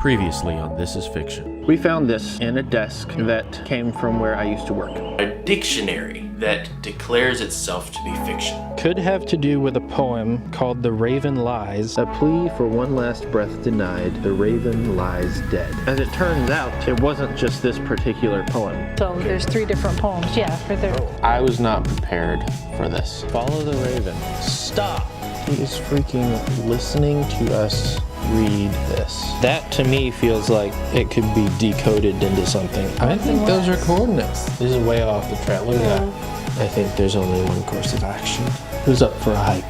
Previously on This Is Fiction. We found this in a desk that came from where I used to work. A dictionary that declares itself to be fiction. Could have to do with a poem called The Raven Lies. A plea for one last breath denied, the raven lies dead. As it turns out, it wasn't just this particular poem. So there's 3 different poems, yeah, for there. I was not prepared for this. Follow the raven. Stop! He is freaking listening to us read this. That to me feels like it could be decoded into something. I think those are coordinates. This is way off the trail. Look at that. I think there's only one course of action. Who's up for a hike?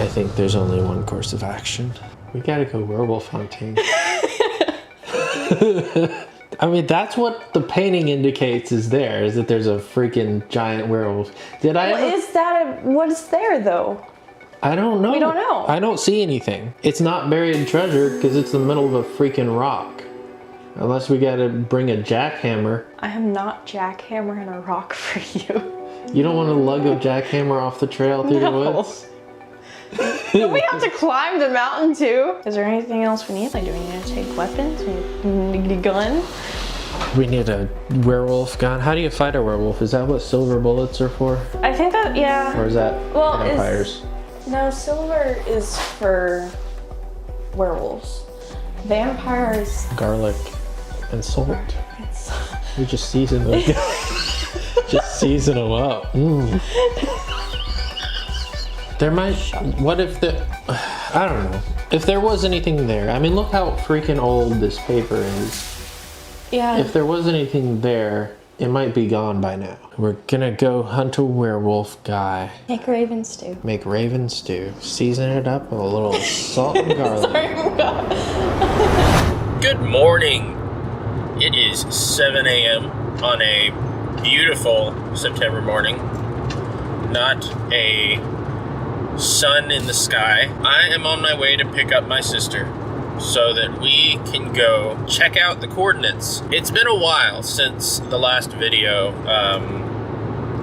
I think there's only one course of action. We gotta go werewolf hunting. I mean, that's what the painting indicates is there, is that there's a freaking giant werewolf. What is there though? I don't know. We don't know. I don't see anything. It's not buried treasure because it's the middle of a freaking rock. Unless we gotta bring a jackhammer. I am not jackhammering a rock for you. You don't want to lug a jackhammer off the trail through the woods? Do we have to climb the mountain too? Is there anything else we need? Like, do we need to take weapons? We need a gun? We need a werewolf gun. How do you fight a werewolf? Is that what silver bullets are for? I think that, yeah. Or is that vampires? No, silver is for werewolves. Vampires. Garlic and salt. We just season them. Just season them up. There might, what if I don't know. If there was anything there, I mean, look how freaking old this paper is. Yeah. If there was anything there, it might be gone by now. We're gonna go hunt a werewolf guy. Make raven stew. Make raven stew. Season it up with a little salt and garlic. Good morning. It is 7 a.m. on a beautiful September morning. Not a sun in the sky. I am on my way to pick up my sister so that we can go check out the coordinates. It's been a while since the last video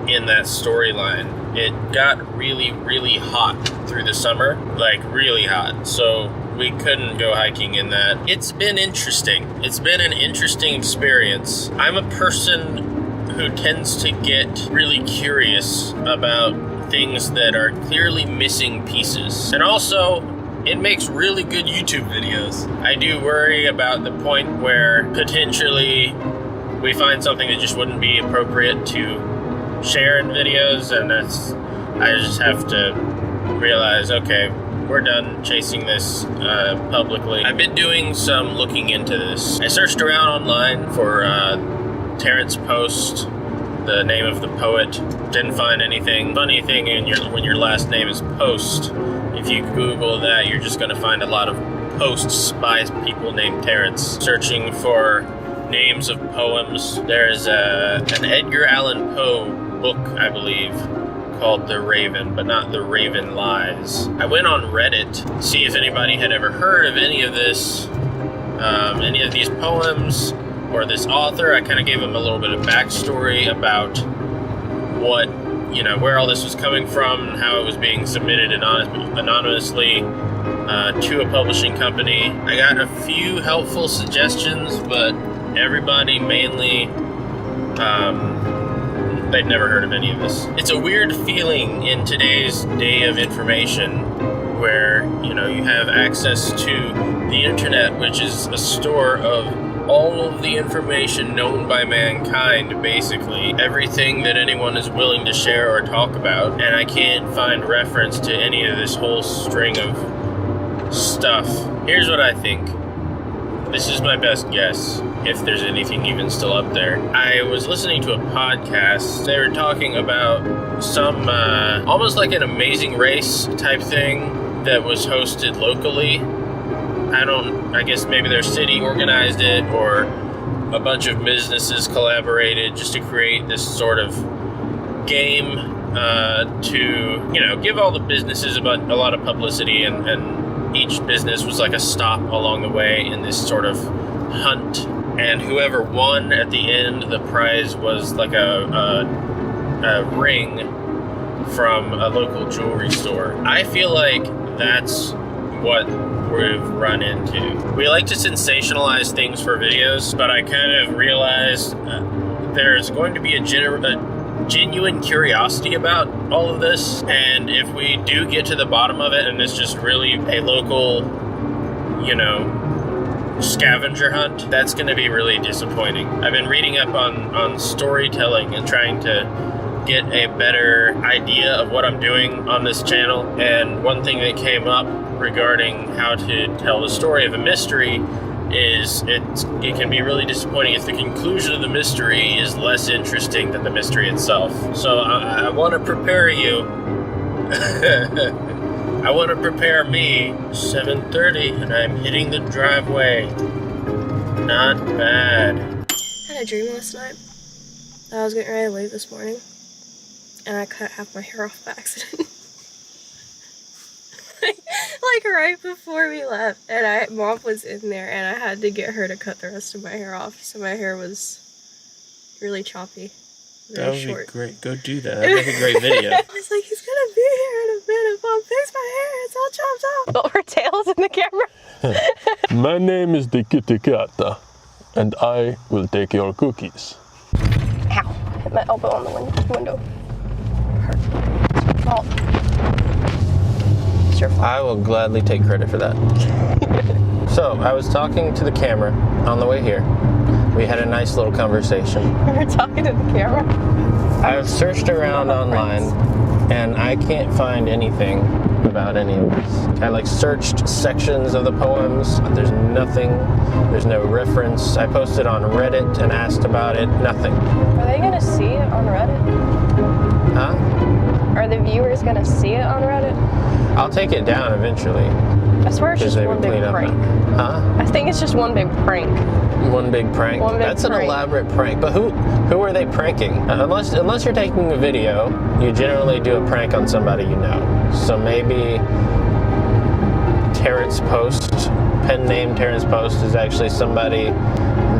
in that storyline. It got really, really hot through the summer, like really hot. So we couldn't go hiking in that. It's been interesting. It's been an interesting experience. I'm a person who tends to get really curious about things that are clearly missing pieces. And also, it makes really good YouTube videos. I do worry about the point where potentially we find something that just wouldn't be appropriate to share in videos, and I just have to realize, okay, we're done chasing this publicly. I've been doing some looking into this. I searched around online for Terrence Post, the name of the poet. Didn't find anything. Funny thing, when your last name is Post, if you Google that, you're just going to find a lot of posts by people named Terrence. Searching for names of poems, there's an Edgar Allan Poe book, I believe, called The Raven, but not The Raven Lies. I went on Reddit to see if anybody had ever heard of any of this, any of these poems, or this author. I kind of gave him a little bit of backstory about what, where all this was coming from, and how it was being submitted anonymously to a publishing company. I got a few helpful suggestions, but everybody mainly, they'd never heard of any of this. It's a weird feeling in today's day of information where, you have access to the internet, which is a store of all of the information known by mankind, basically. Everything that anyone is willing to share or talk about. And I can't find reference to any of this whole string of stuff. Here's what I think. This is my best guess, if there's anything even still up there. I was listening to a podcast. They were talking about some, almost like an Amazing Race type thing that was hosted locally. I guess maybe their city organized it, or a bunch of businesses collaborated just to create this sort of game to, give all the businesses a lot of publicity, and each business was like a stop along the way in this sort of hunt. And whoever won at the end, the prize was like a ring from a local jewelry store. I feel like that's what we've run into. We like to sensationalize things for videos, but I kind of realized there's going to be a genuine curiosity about all of this, and if we do get to the bottom of it and it's just really a local, you know, scavenger hunt, that's going to be really disappointing. I've been reading up on storytelling and trying to get a better idea of what I'm doing on this channel, and one thing that came up regarding how to tell the story of a mystery is it can be really disappointing if the conclusion of the mystery is less interesting than the mystery itself. So I want to prepare you. I want to prepare me. 7:30 and I'm hitting the driveway. Not bad. I had a dream last night that I was getting ready to leave this morning, and I cut half my hair off by accident. like right before we left, and Mom was in there, and I had to get her to cut the rest of my hair off, so my hair was really choppy. That would be great. Go do that. That would be a great video. I was like, he's gonna be here in a minute. Mom, fix my hair. It's all chopped off. But her tail's in the camera. My name is the Kitty Cat, and I will take your cookies. Ow. Hit my elbow on the window. Hurt. It's your fault. It's your fault. I will gladly take credit for that. So, I was talking to the camera on the way here. We had a nice little conversation. We were talking to the camera? I've searched around online, and I can't find anything about any of this. I searched sections of the poems, but there's nothing. There's no reference. I posted on Reddit and asked about it. Nothing. Are they gonna see it on Reddit? Huh? Are the viewers gonna see it on Reddit? I'll take it down eventually. I swear it's just one big prank. Huh? I think it's just one big prank. One big prank? One big That's prank. an elaborate prank. But who are they pranking? Unless you're taking a video, you generally do a prank on somebody you know. So maybe Terrence Post, pen name Terrence Post, is actually somebody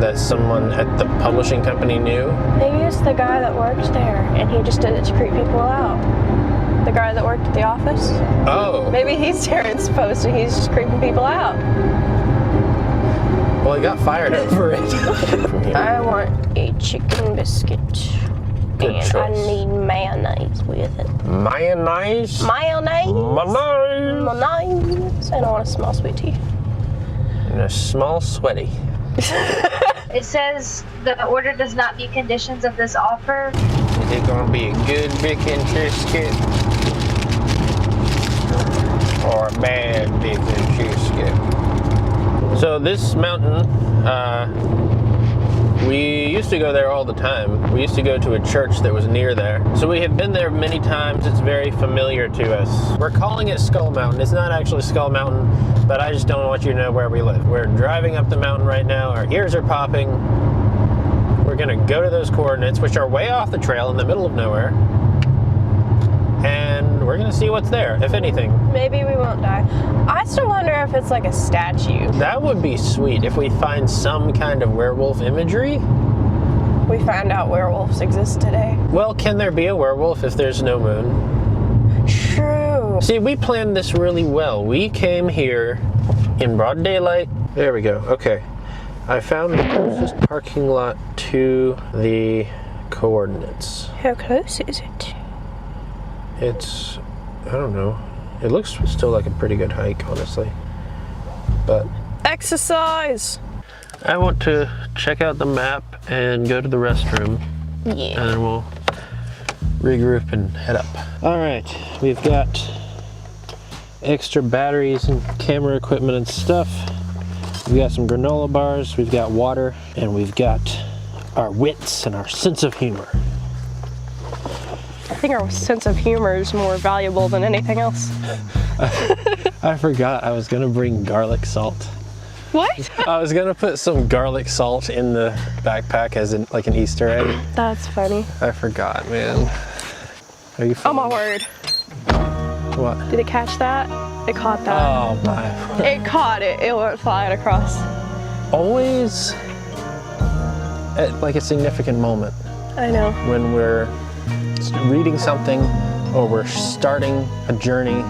that someone at the publishing company knew. Maybe it's the guy that works there, and he just did it to creep people out. The guy that worked at the office. Oh. Maybe he's Terrence Post and he's just creeping people out. Well, he got fired over it. I want a chicken biscuit. Good and choice. I need mayonnaise with it. Mayonnaise? Mayonnaise. Mayonnaise. And I want a small sweet tea. And a small sweaty. It says the order does not meet conditions of this offer. Is it gonna be a good bacon biscuit? Or a bad bacon biscuit? So this mountain, we used to go there all the time. We used to go to a church that was near there. So we have been there many times. It's very familiar to us. We're calling it Skull Mountain. It's not actually Skull Mountain, but I just don't want you to know where we live. We're driving up the mountain right now. Our ears are popping. We're gonna go to those coordinates, which are way off the trail in the middle of nowhere. And we're gonna see what's there, if anything. Maybe we won't die. I still wonder if it's like a statue. That would be sweet if we find some kind of werewolf imagery. We found out werewolves exist today. Well, can there be a werewolf if there's no moon? True. See, we planned this really well. We came here in broad daylight. There we go. Okay. I found the closest parking lot to the coordinates. How close is it? It's, I don't know. It looks still like a pretty good hike, honestly. But Exercise! I want to check out the map and go to the restroom. Yeah. And then we'll regroup and head up. All right, we've got extra batteries and camera equipment and stuff. We've got some granola bars, we've got water, and we've got our wits and our sense of humor. I think our sense of humor is more valuable than anything else. I forgot I was gonna bring garlic salt. What? I was gonna put some garlic salt in the backpack as in like an Easter egg. That's funny. I forgot, man. Are you Oh my word. What? Did it catch that? It caught that. Oh my. It caught it. It went flying across. Always at like a significant moment I know. when we're reading something or we're starting a journey.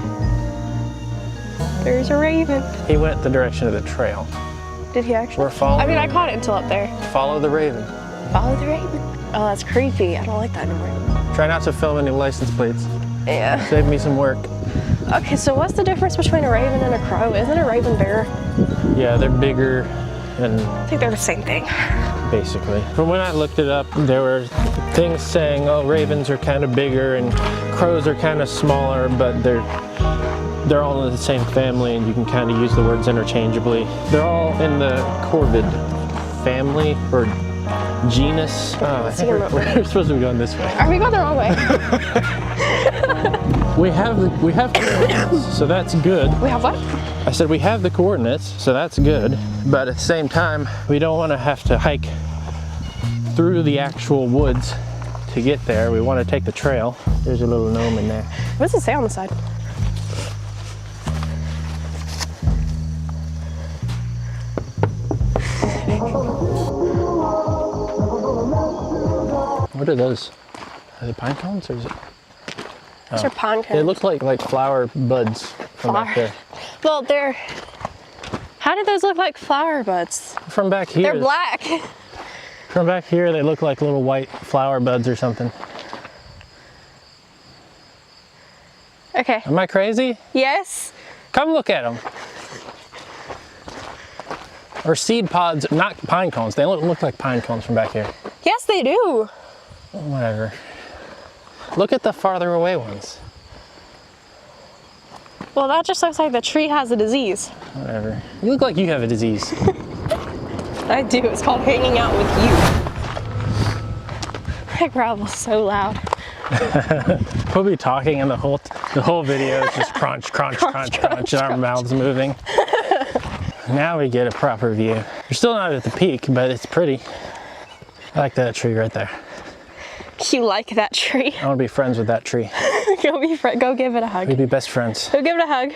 There's a raven. He went the direction of the trail. Did he actually? We're following. I mean, I caught it until up there. Follow the raven. Follow the raven. Oh, that's creepy. I don't like that anymore. Try not to film any license plates. Yeah. Save me some work. Okay, so what's the difference between a raven and a crow? Isn't a raven bigger? Yeah, they're bigger and I think they're the same thing. basically. From when I looked it up, there were things saying, oh, ravens are kind of bigger and crows are kind of smaller, but they're all in the same family and you can kind of use the words interchangeably. They're all in the corvid family or genus. Oh, I think we're supposed to be going this way. Are we going the wrong way? We have coordinates, so that's good. We have what? I said we have the coordinates, so that's good. But at the same time, we don't want to have to hike through the actual woods to get there. We want to take the trail. There's a little gnome in there. What does it say on the side? What are those? Are they pine cones or is it? Those are pine cones. They look like flower buds from back there. Well, they're... How did those look like flower buds? From back here. They're black. From back here, they look like little white flower buds or something. Okay. Am I crazy? Yes. Come look at them. Or seed pods, not pine cones. They don't look like pine cones from back here. Yes, they do. Whatever. Look at the farther away ones. Well, that just looks like the tree has a disease. Whatever. You look like you have a disease. I do. It's called hanging out with you. That gravel's so loud. We'll be talking and the whole video is just crunch, crunch, crunch, crunch, and our mouths moving. Now we get a proper view. We're still not at the peak, but it's pretty. I like that tree right there. You like that tree? I want to be friends with that tree. Go give it a hug. We'd be best friends. Go give it a hug.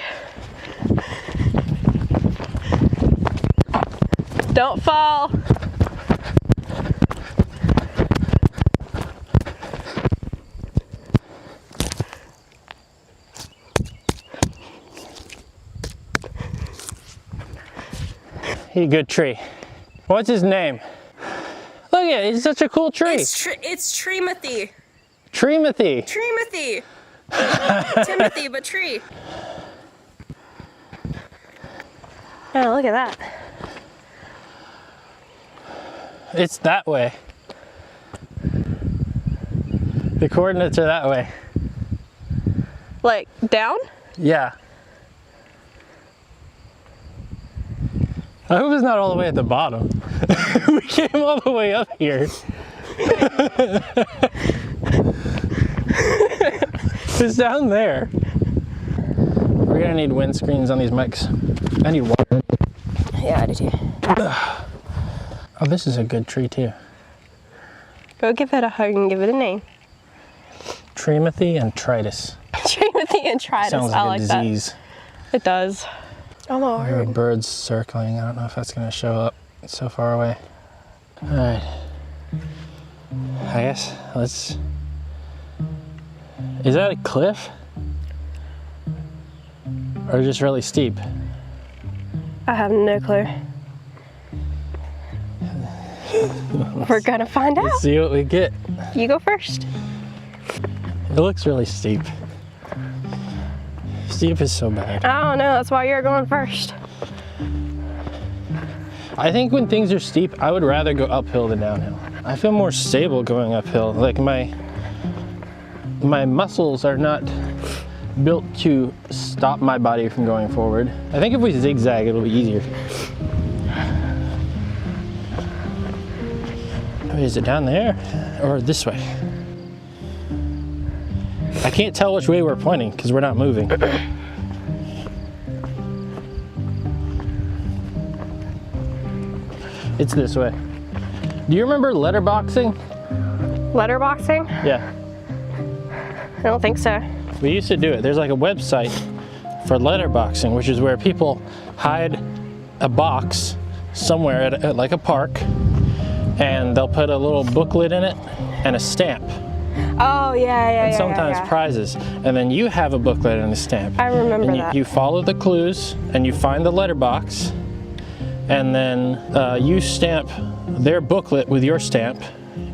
Don't fall. He's a good tree. What's his name? Look at it, it's such a cool tree. It's Treemathy. Treemathy. Treemathy. Timothy, but tree. Yeah, look at that. It's that way. The coordinates are that way. Like down? Yeah. I hope it's not all the way at the bottom. We came all the way up here. It's down there. We're gonna need windscreens on these mics. I need water. Yeah, I do too. Oh, this is a good tree too. Go give it a hug and give it a name. Treemathy and Tritus. Treemathy and Tritus. Sounds I like like a disease. that. It does. Oh, There are birds circling. I don't know if that's gonna show up. It's so far away. All right. I guess let's. Is that a cliff? Or just really steep? I have no clue. We're gonna find out. Let's see what we get. You go first. It looks really steep. Steep is so bad. I don't know. That's why you're going first. I think when things are steep, I would rather go uphill than downhill. I feel more stable going uphill. Like my muscles are not built to stop my body from going forward. I think if we zigzag, it'll be easier. Is it down there or this way? I can't tell which way we're pointing because we're not moving. It's this way. Do you remember letterboxing? Letterboxing? Yeah. I don't think so. We used to do it. There's like a website for letterboxing, which is where people hide a box somewhere at like a park, and they'll put a little booklet in it and a stamp. Oh, yeah, and sometimes prizes. And then you have a booklet and a stamp. I remember and that. You follow the clues and you find the letterbox, and then you stamp their booklet with your stamp,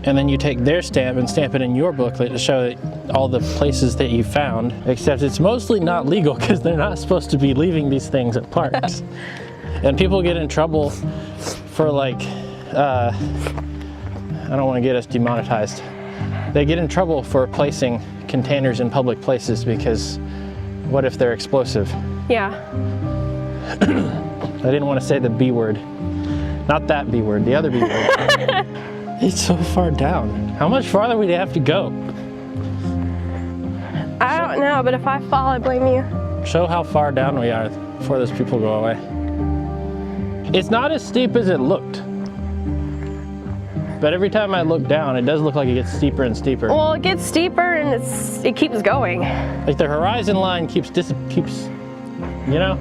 and then you take their stamp and stamp it in your booklet to show that all the places that you found, except it's mostly not legal because they're not supposed to be leaving these things at parks. And people get in trouble for like, I don't want to get us demonetized. They get in trouble for placing containers in public places because what if they're explosive? Yeah. I didn't want to say the B word. Not that B word, the other B word. It's so far down. How much farther would you have to go? I don't know, but if I fall, I blame you. Show how far down we are before those people go away. It's not as steep as it looked. But every time I look down, it does look like it gets steeper and steeper. Well, it gets steeper and it keeps going. Like the horizon line keeps, you know?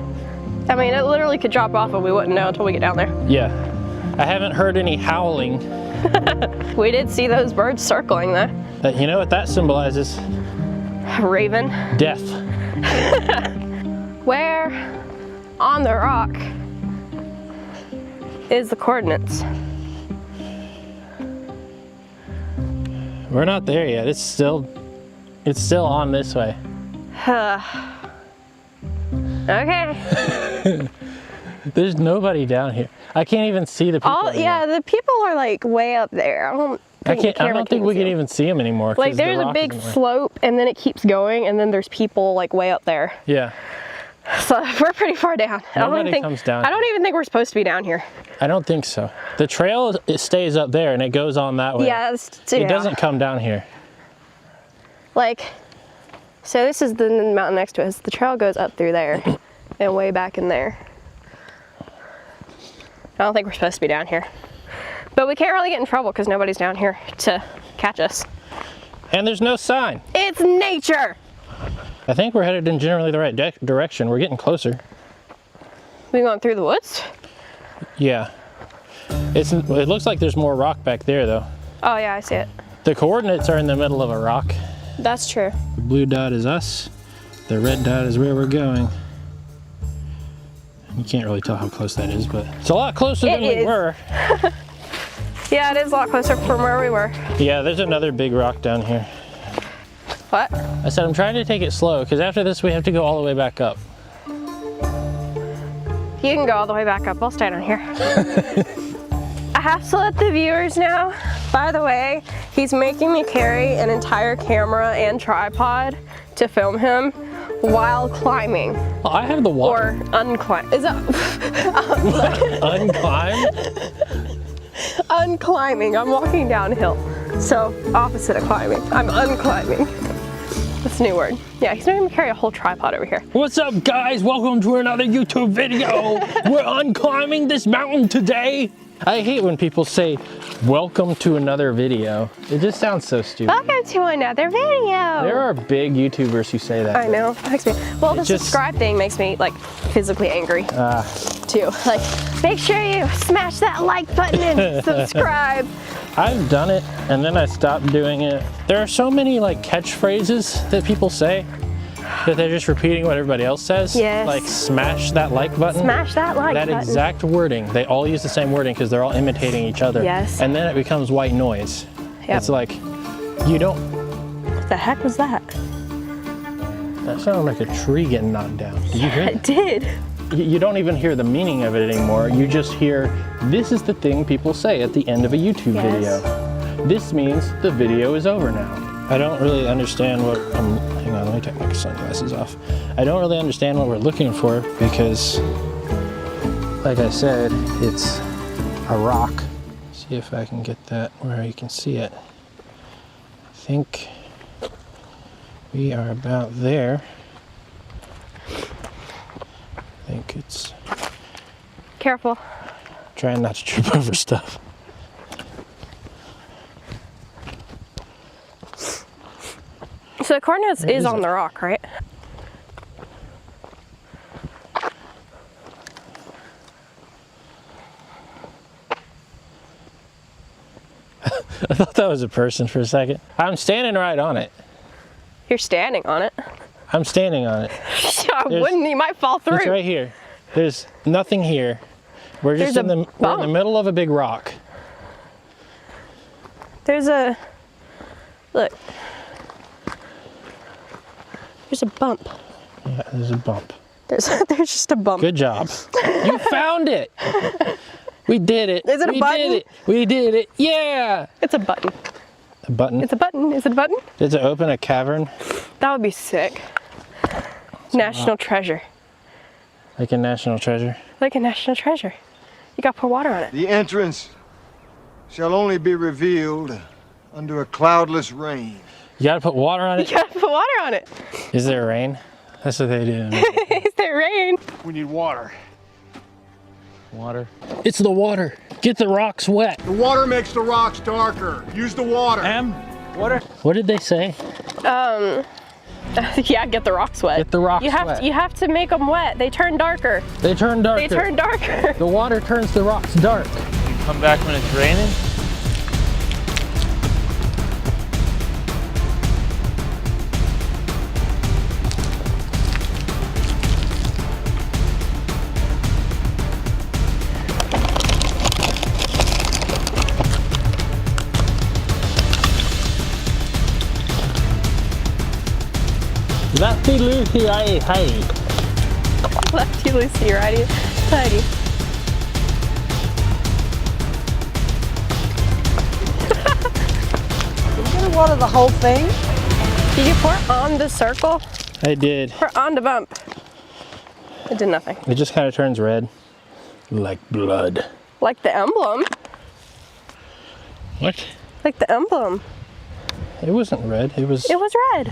I mean, it literally could drop off and we wouldn't know until we get down there. Yeah. I haven't heard any howling. We did see those birds circling though. But you know what that symbolizes? Raven. Death. Where on the rock is the coordinates? We're not there yet. It's still on this way. Okay. There's nobody down here. I can't even see the people anymore. Yeah, the people are like way up there. I don't think we can even see them anymore. Like there's a big slope and then it keeps going and then there's people like way up there. Yeah. So we're pretty far down. Nobody comes down. I don't even think we're supposed to be down here. I don't think so. The trail, it stays up there and it goes on that way. Yeah, it doesn't come down here. Like, so this is the mountain next to us. The trail goes up through there and way back in there. I don't think we're supposed to be down here. But we can't really get in trouble because nobody's down here to catch us. And there's no sign. It's nature! I think we're headed in generally the right direction. We're getting closer. We going through the woods? Yeah. It looks like there's more rock back there though. Oh yeah, I see it. The coordinates are in the middle of a rock. That's true. The blue dot is us. The red dot is where we're going. You can't really tell how close that is, but it's a lot closer than we were. Yeah, it is a lot closer from where we were. Yeah, there's another big rock down here. What? I said I'm trying to take it slow because after this we have to go all the way back up. You can go all the way back up. I'll stay down here. I have to let the viewers know, by the way, he's making me carry an entire camera and tripod to film him while climbing. Well, I have the water. Or unclimb. Is that? Unclimb? Unclimbing. I'm walking downhill. So, opposite of climbing. I'm unclimbing. That's a new word. Yeah, he's making me carry a whole tripod over here. What's up, guys? Welcome to another YouTube video. We're unclimbing this mountain today. I hate when people say, welcome to another video. It just sounds so stupid. Welcome to another video. There are big YouTubers who say that. I know. It makes me, well, the subscribe thing makes me like physically angry too. Like, make sure you smash that like button and subscribe. I've done it and then I stopped doing it. There are so many like catchphrases that people say that they're just repeating what everybody else says. Yes. Like smash that like button. Smash that like button. That exact wording. They all use the same wording because they're all imitating each other. Yes. And then it becomes white noise. Yep. It's like, you don't. What the heck was that? That sounded like a tree getting knocked down. Did you hear that? It did. You don't even hear the meaning of it anymore. You just hear, this is the thing people say at the end of a YouTube video. This means the video is over now. I don't really understand what, hang on, let me take my sunglasses off. I don't really understand what we're looking for because, like I said, it's a rock. See if I can get that where you can see it. I think we are about there. I think it's... Careful. Trying not to trip over stuff. So the coordinates is on the rock, right? I thought that was a person for a second. I'm standing right on it. You're standing on it. I'm standing on it. I wouldn't. You might fall through. It's right here. There's nothing here. We're just we're in the middle of a big rock. There's a look. There's a bump. Yeah, there's a bump. There's just a bump. Good job. You found it. We did it. Is it a button? We did it. We did it. Yeah. It's a button. A button? It's a button. Is it a button? Does it open a cavern? That would be sick. National treasure. Like a national treasure? Like a national treasure. You gotta pour water on it. The entrance shall only be revealed under a cloudless rain. You gotta put water on it? You gotta put water on it. Is there rain? That's what they do. Is there rain? We need water. Water. It's the water. Get the rocks wet. The water makes the rocks darker. Use the water. Water. What did they say? Yeah, get the rocks wet. Get the rocks wet. You have to make them wet. They turn darker. They turn darker. They turn darker. The water turns the rocks dark. Come back when it's raining. Lefty loosey, righty. Lefty loosey, righty tighty. You gonna water the whole thing? Did you pour on the circle? I did. Pour on the bump. It did nothing. It just kind of turns red. Like blood. Like the emblem. What? Like the emblem. It wasn't red. It was red.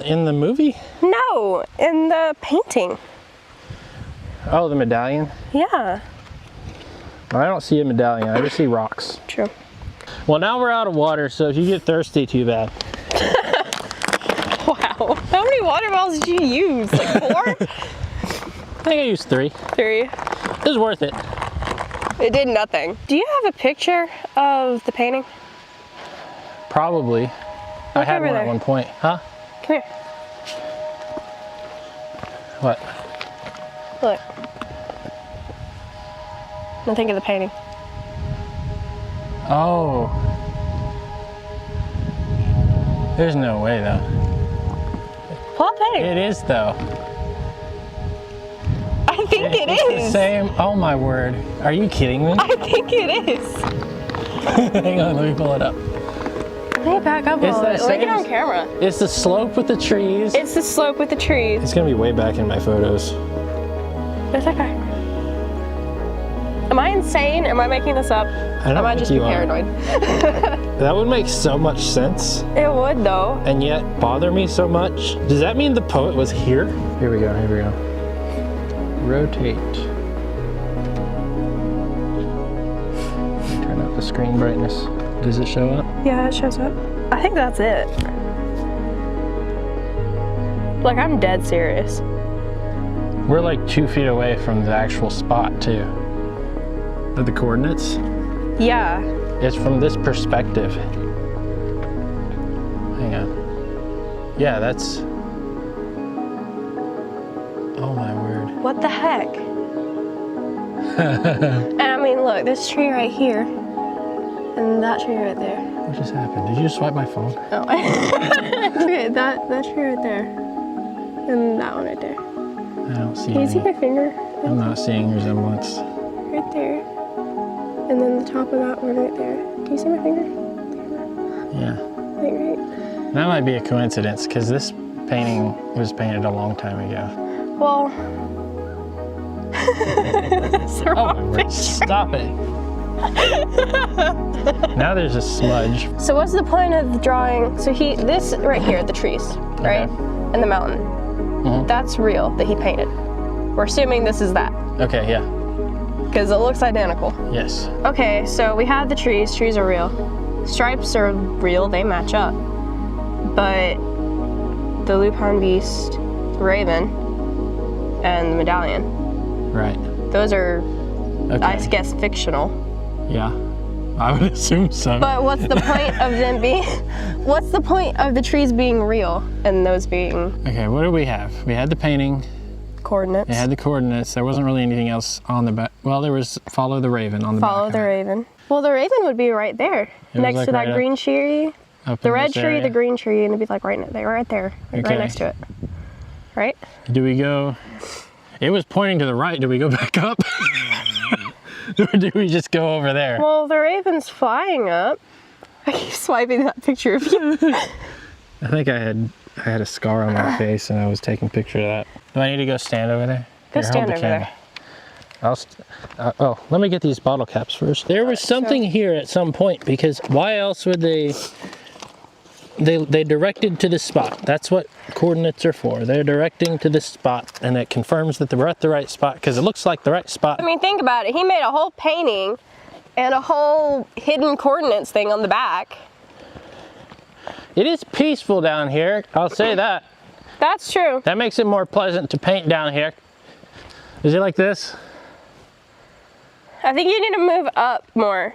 in the movie? No, in the painting. Oh, the medallion? Yeah. I don't see a medallion. I just see rocks. True. Well, now we're out of water, so if you get thirsty, too bad. Wow. How many water bottles did you use? Like 4? I think I used 3. 3. It was worth it. It did nothing. Do you have a picture of the painting? Probably. I had one there. at one point. Huh? Come here. What? Look. Now think of the painting. Oh. There's no way, though. Pull up painting. It is, though. I think it It's is. the same. Oh, my word. Are you kidding me? I think it is. Hang on, let me pull it up. Let me back up a little bit. Let me get on camera. It's the slope with the trees. It's the slope with the trees. It's gonna be way back in my photos. It's okay. Am I insane? Am I making this up? I don't Am I think just you being are. paranoid? That would make so much sense, It would though. and yet bother me so much. Does that mean the poet was here? Here we go, here we go. Rotate. Turn up the screen brightness. Does it show up? Yeah, it shows up. I think that's it. Like, I'm dead serious. We're like 2 feet away from the actual spot too. Are the coordinates? Yeah. It's from this perspective. Hang on. Yeah, that's... Oh my word. What the heck? And I mean, look, this tree right here. And that tree right there. What just happened? Did you just swipe my phone? Oh. Okay, that tree right there. And that one right there. I don't see Can you see any. my finger? I'm not seeing resemblance. Right there. And then the top of that one right there. Can you see my finger? Yeah. Like right. That might be a coincidence because this painting was painted a long time ago. Well. It's the wrong picture. Stop it. Now there's a smudge. So what's the point of the drawing? So this right here, the trees, right? Okay. And the mountain. Mhm. That's real that he painted. We're assuming this is that. Okay, yeah. Because it looks identical. Yes. Okay, so we have the trees. Trees are real. Stripes are real. They match up. But the Lupin Beast, the Raven, and the medallion, Right. those are, Okay. I guess, fictional. Yeah. I would assume so. But what's the point of them being, what's the point of the trees being real and those being Okay, what do we have? We had the painting. coordinates? It had the coordinates. There wasn't really anything else on the back. Well, there was follow the raven on the back. Follow the raven. Well, the raven would be right there, was next like to that right green tree. Up The in red this tree, area. the green tree, and it'd be like right there, Okay. right next to it. Right? Do we go? It was pointing to the right. Do we go back up? Or do we just go over there? Well, the raven's flying up. I keep swiping that picture of you. I think I had a scar on my face and I was taking a picture of that. Do I need to go stand over there? Go Here, hold stand the over camera. there. Oh, let me get these bottle caps first. There was something here at some point because why else would they directed to this spot. That's what coordinates are for. They're directing to this spot and it confirms that we're at the right spot because it looks like the right spot. I mean, think about it. He made a whole painting and a whole hidden coordinates thing on the back. It is peaceful down here, I'll say that. That's true. That makes it more pleasant to paint down here. Is it like this? I think you need to move up more.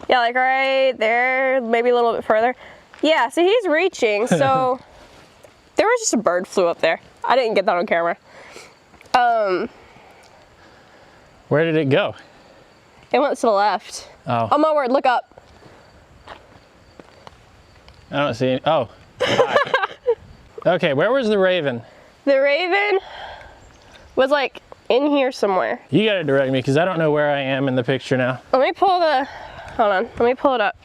Yeah, like right there, maybe a little bit further. Yeah, so he's reaching, so there was just a bird flew up there. I didn't get that on camera. Where did it go? It went to the left. Oh. Oh my word, look up. I don't see any. Oh. Okay, where was the raven? The raven was like in here somewhere. You gotta direct me because I don't know where I am in the picture now. Let me pull the, hold on, let me pull it up.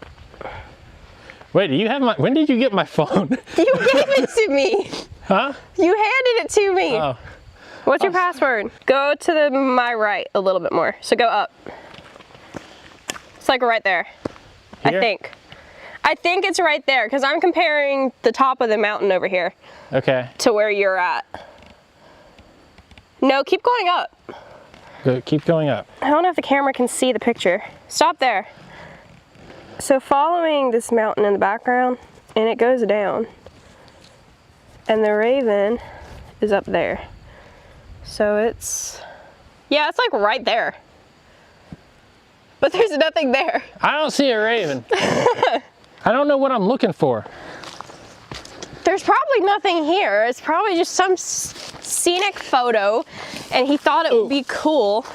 Wait, do you have my, when did you get my phone? You gave it to me. Huh? You handed it to me. Oh. What's your password? Go to the my right a little bit more. So go up. It's like right there. Here? I think it's right there because I'm comparing the top of the mountain over here Okay. to where you're at. No, keep going up. Go, keep going up. I don't know if the camera can see the picture. Stop there. So following this mountain in the background, and it goes down. And the raven is up there. So it's, yeah, it's like right there. But there's nothing there. I don't see a raven. I don't know what I'm looking for. There's probably nothing here. It's probably just some scenic photo, and he thought it would be cool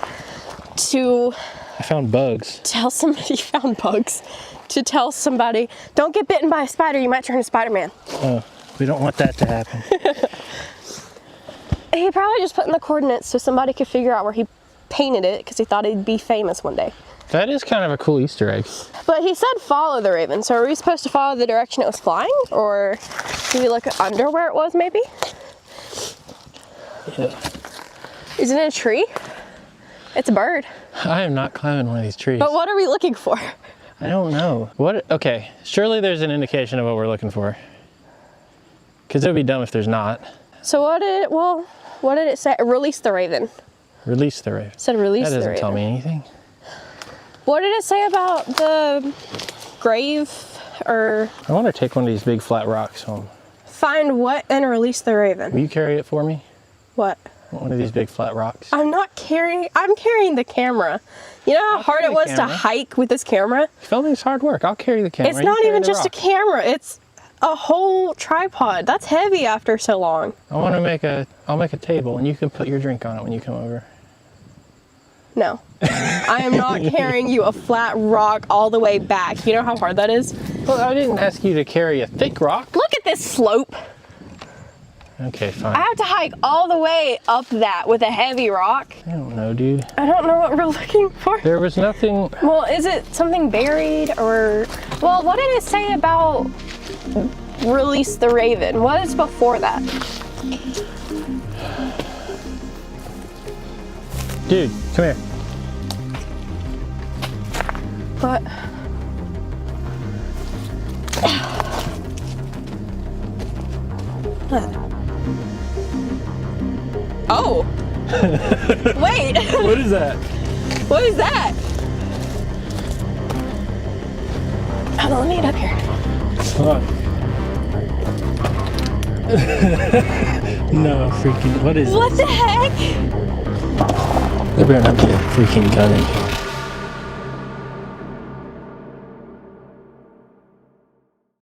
to I found bugs. tell somebody, you found bugs, to tell somebody, don't get bitten by a spider, you might turn to Spider-Man. Oh, we don't want that to happen. He probably just put in the coordinates so somebody could figure out where he painted it because he thought he'd be famous one day. That is kind of a cool Easter egg. But he said follow the raven, so are we supposed to follow the direction it was flying, or do we look under where it was maybe? Yeah. Is it in a tree? It's a bird. I am not climbing one of these trees. But what are we looking for? I don't know. What? Okay, surely there's an indication of what we're looking for. Because it would be dumb if there's not. So what did it say? Release the raven. Release the raven. It said release the raven. That doesn't tell me anything. What did it say about the grave or I want to take one of these big flat rocks home. find what and release the Will raven? you carry it for me? What? One of these big flat rocks. I'm carrying the camera. You know how hard carry it the was to camera. hike with this camera? Filming's hard work. I'll carry the camera. It's You not carry even the just a rock. camera. It's a whole tripod. That's heavy after so long. I want to make I'll make a table and you can put your drink on it when you come over. No. I am not carrying you a flat rock all the way back. You know how hard that is? Well, I didn't ask you to carry a thick rock. Look at this slope. Okay, fine. I have to hike all the way up that with a heavy rock. I don't know, dude. I don't know what we're looking for. There was nothing. Well, is it something buried or... Well, what did it say about release the raven? What is before that? Dude, come here. What? What? Oh! Wait! What is that? What is that? Hold on, let me get up here. Hold on. No, freaking, what is What the heck? They better not get freaking gunning.